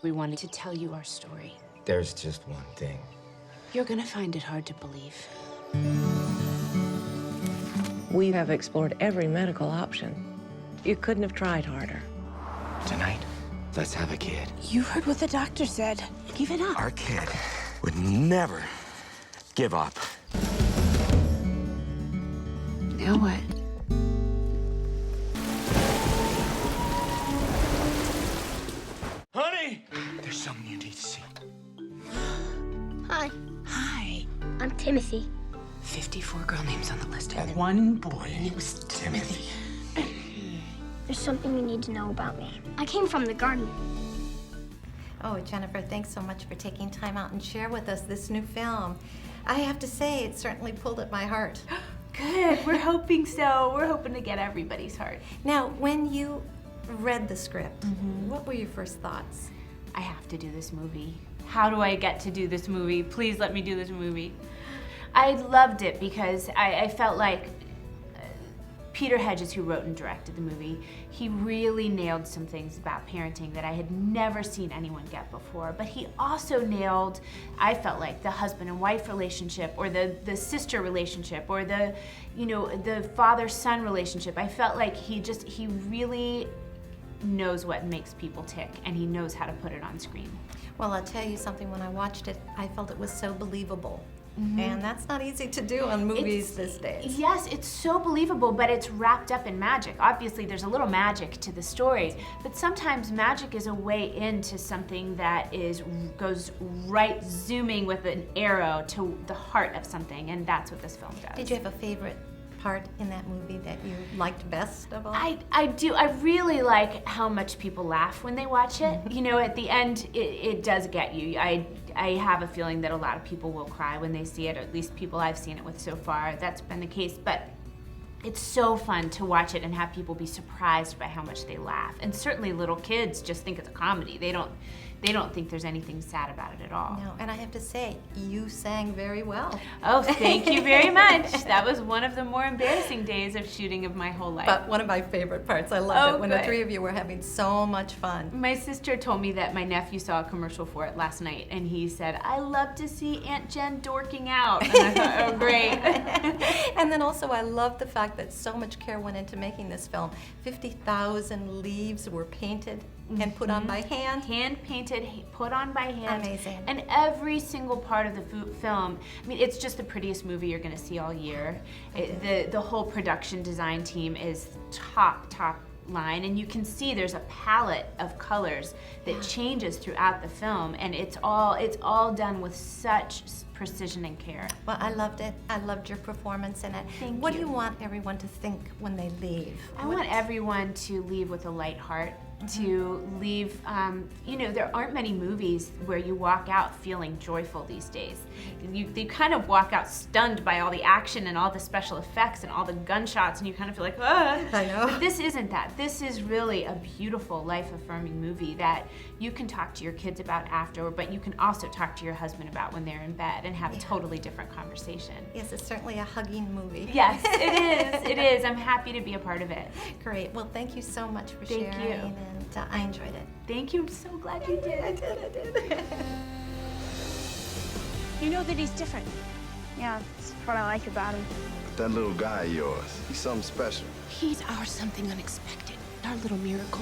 We wanted to tell you our story. There's just one thing. You're gonna find it hard to believe. We have explored every medical option. You couldn't have tried harder. Tonight, let's have a kid. You heard what the doctor said. Give it up. Our kid would never give up. Now what? Honey! There's something you need to see. Hi, Hi. I'm Timothy. 54 girl names on the list. And one boy. It was Timothy. There's something you need to know about me. I came from the garden. Oh, Jennifer, thanks so much for taking time out and share with us this new film. I have to say, it certainly pulled at my heart. Good, we're hoping so. We're hoping to get everybody's heart. Now, when you read the script, what were your first thoughts? I have to do this movie. How do I get to do this movie? Please let me do this movie. I loved it because I felt like Peter Hedges, who wrote and directed the movie, he really nailed some things about parenting that I had never seen anyone get before. But he also nailed, I felt like, the husband and wife relationship, or the sister relationship, or the father-son relationship. I felt like he really knows what makes people tick, and he knows how to put it on screen. Well, I'll tell you something, when I watched it, I felt it was so believable. And that's not easy to do on movies these days. Yes, it's so believable, but it's wrapped up in magic. Obviously, there's a little magic to the stories, but sometimes magic is a way into something that goes right zooming with an arrow to the heart of something, and that's what this film does. Did you have a favorite part in that movie that you liked best of all? I do. I really like how much people laugh when they watch it. You know, at the end, it does get you. I have a feeling that a lot of people will cry when they see it, or at least people I've seen it with so far. That's been the case. But it's so fun to watch it and have people be surprised by how much they laugh. And certainly little kids just think it's a comedy. They don't think there's anything sad about it at all. No, and I have to say, you sang very well. Oh, thank you very much. That was one of the more embarrassing days of shooting of my whole life. But one of my favorite parts. I loved it when the good. three of you were having so much fun. My sister told me that my nephew saw a commercial for it last night, and he said, "I love to see Aunt Jen dorking out." And I thought, oh, great. And then also, I love the fact that so much care went into making this film. 50,000 leaves were painted and put on by hand. Hand painted, put on by hand. Amazing. And every single part of the film, I mean, it's just the prettiest movie you're gonna see all year. The whole production design team is top line, and you can see there's a palette of colors that changes throughout the film, and it's all done with such precision and care. Well, I loved it. I loved your performance in it. Thank What you. do you want everyone to think when they leave? I want everyone to leave with a light heart, to leave, you know, there aren't many movies where you walk out feeling joyful these days. You kind of walk out stunned by all the action and all the special effects and all the gunshots, and you kind of feel like, ah. I know. But this isn't that. This is really a beautiful, life-affirming movie that you can talk to your kids about after, but you can also talk to your husband about when they're in bed and have a totally different conversation. Yes, it's certainly a hugging movie. Yes, it is. It is. I'm happy to be a part of it. Great. Well, thank you so much for Thank sharing, you. and I enjoyed it. Thank you. I'm so glad you did. I did. You know that he's different. Yeah, that's what I like about him. That little guy of yours, he's something special. He's our something unexpected, our little miracle.